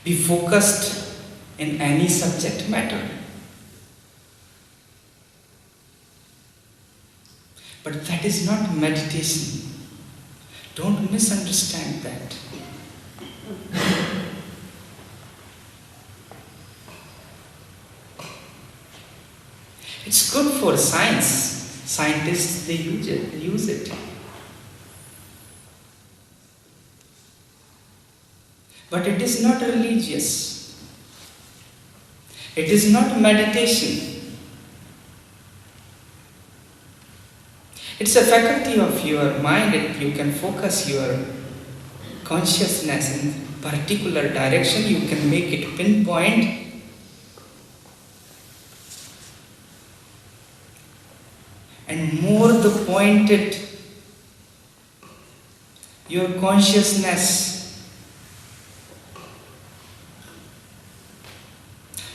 be focused in any subject matter. But that is not meditation. Don't misunderstand that. It's good for science. Scientists, they use it. But it is not religious. It is not meditation. It's a faculty of your mind that you can focus your consciousness in particular direction. You can make it pinpoint. And more the pointed your consciousness,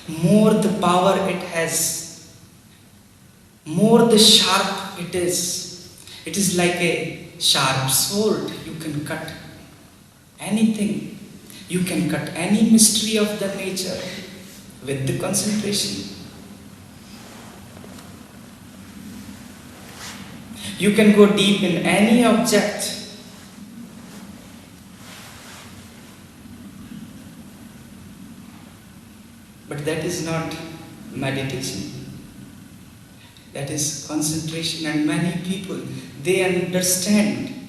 more the power it has, more the sharp it is. It is like a sharp sword. You can cut anything. You can cut any mystery of the nature with the concentration. You can go deep in any object. But that is not meditation. That is concentration, and many people, they understand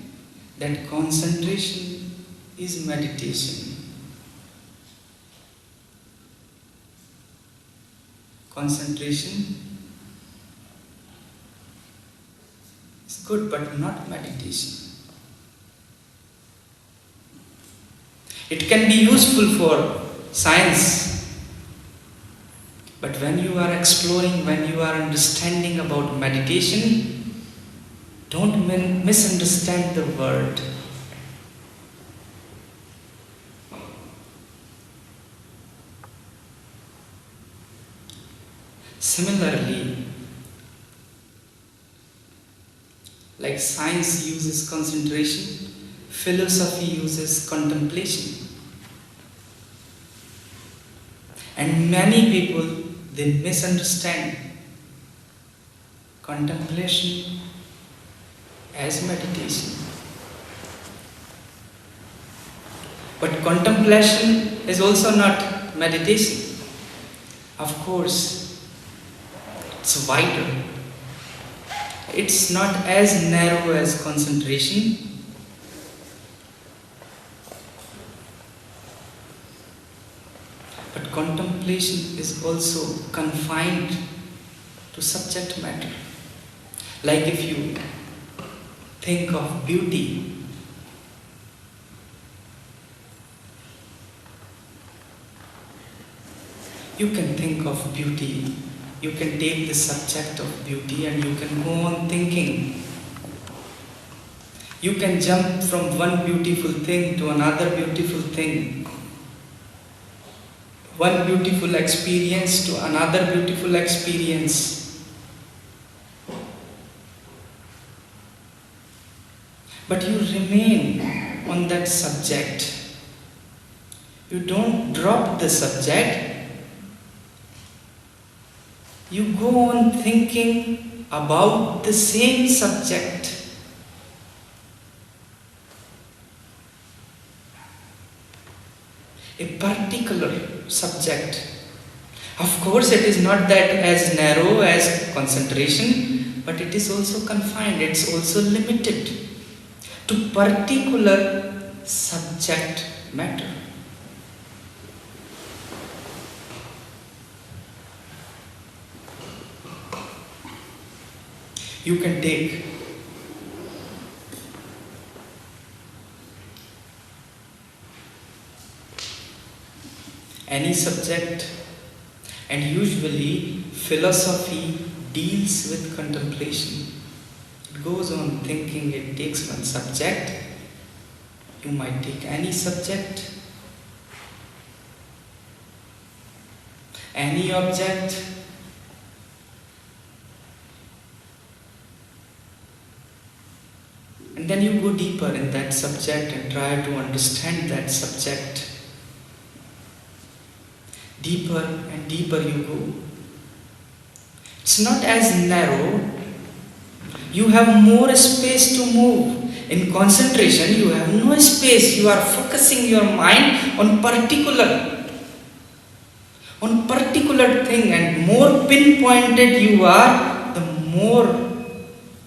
that concentration is meditation. Concentration is good, but not meditation. It can be useful for science. But when you are exploring, when you are understanding about meditation, don't misunderstand the word. Similarly, like science uses concentration, philosophy uses contemplation. And many people, they misunderstand contemplation as meditation. But contemplation is also not meditation. Of course, it's wider. It's not as narrow as concentration. But contemplation is also confined to subject matter. Like if you think of beauty, you can think of beauty. You can take the subject of beauty and you can go on thinking. You can jump from one beautiful thing to another beautiful thing. One beautiful experience to another beautiful experience. But you remain on that subject. You don't drop the subject. You go on thinking about the same subject. A particular subject. Of course, it is not that as narrow as concentration, but it is also confined, it's also limited to particular subject matter. You can take any subject, and usually philosophy deals with contemplation. It goes on thinking, it takes one subject. You might take any subject, any object, and then you go deeper in that subject and try to understand that subject. deeper and deeper you go. It's not as narrow. You have more space to move. In concentration, you have no space. You are focusing your mind on particular thing, and more pinpointed you are, the more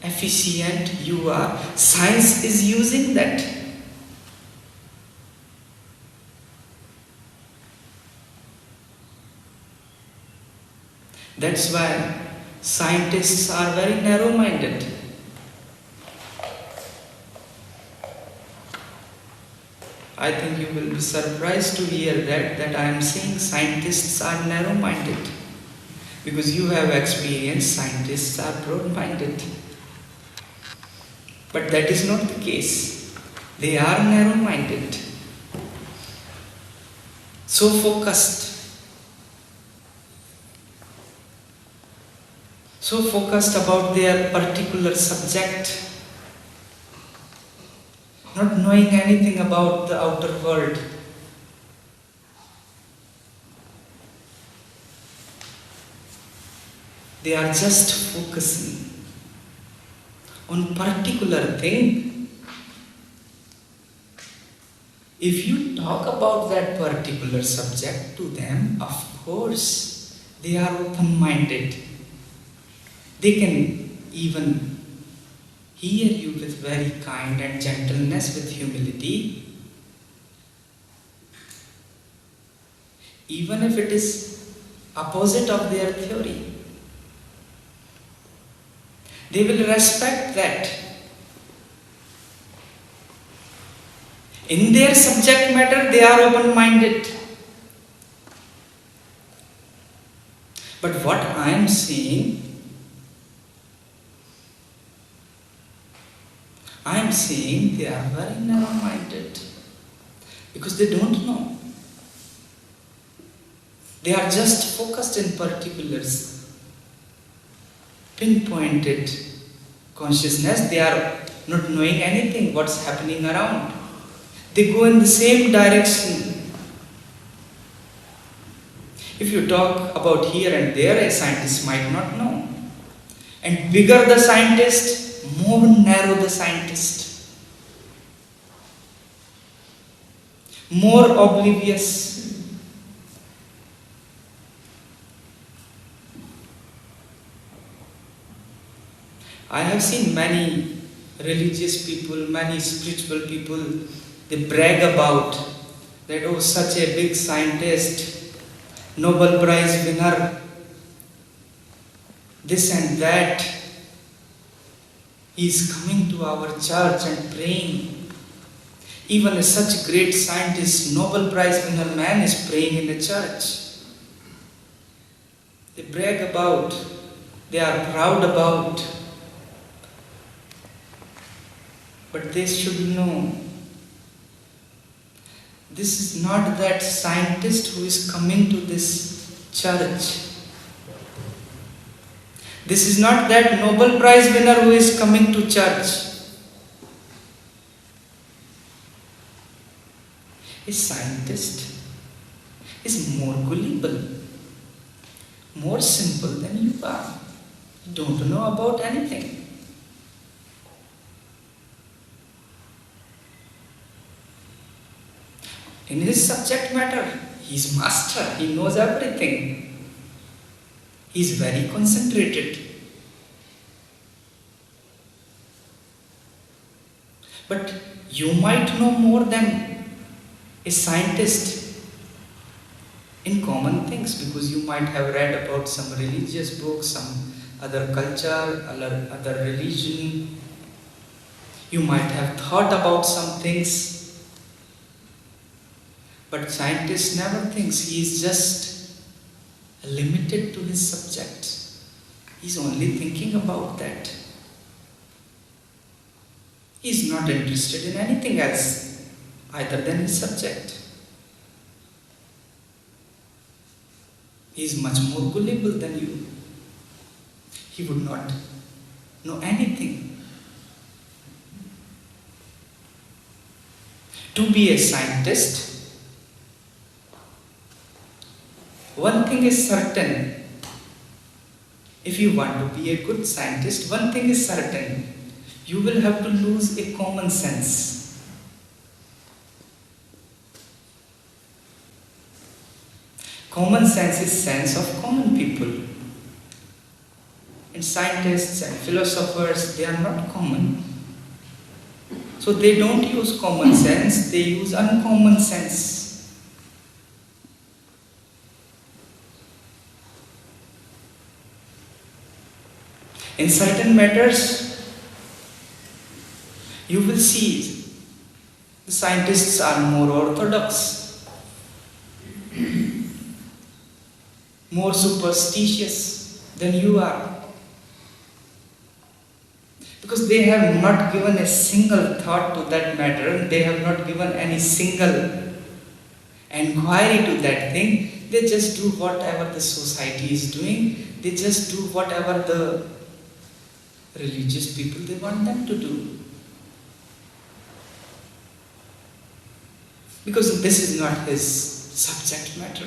efficient you are. Science is using that. That's why scientists are very narrow-minded. I think you will be surprised to hear that I am saying scientists are narrow-minded. Because you have experienced scientists are broad-minded. But that is not the case. They are narrow-minded. So focused. So focused about their particular subject. Not knowing anything about the outer world. They are just focusing on particular thing. If you talk about that particular subject to them, of course, they are open-minded. They can even hear you with very kind and gentleness, with humility. Even if it is opposite of their theory. They will respect that. In their subject matter, they are open-minded. But what I am saying, they are very narrow-minded. Because they don't know. They are just focused in particulars. Pinpointed consciousness. They are not knowing anything what's happening around. They go in the same direction. If you talk about here and there, a scientist might not know. And bigger the scientist, more narrow the scientist. More oblivious. I have seen many religious people, many spiritual people, they brag about that, oh, such a big scientist, Nobel Prize winner, this and that. He is coming to our church and praying. Even such great scientist, Nobel Prize winner man is praying in the church. They brag about, they are proud about. But they should know, this is not that scientist who is coming to this church. This is not that Nobel Prize winner who is coming to church. A scientist is more gullible, more simple than you are. You don't know about anything. In his subject matter, he is master, he knows everything. He is very concentrated. But you might know more than a scientist in common things, because you might have read about some religious books, some other culture, other religion. You might have thought about some things. But scientist never thinks. He is just limited to his subject. He is only thinking about that. He is not interested in anything else other than his subject. He is much more gullible than you. He would not know anything. To be a scientist, One thing is certain. If you want to be a good scientist, one thing is certain. You will have to lose a common sense. Common sense is sense of common people. And scientists and philosophers, they are not common. So they don't use common sense, they use uncommon sense. In certain matters, you will see the scientists are more orthodox, more superstitious than you are. Because they have not given a single thought to that matter, they have not given any single inquiry to that thing. They just do whatever the society is doing, they just do whatever the religious people they want them to do. Because this is not his subject matter.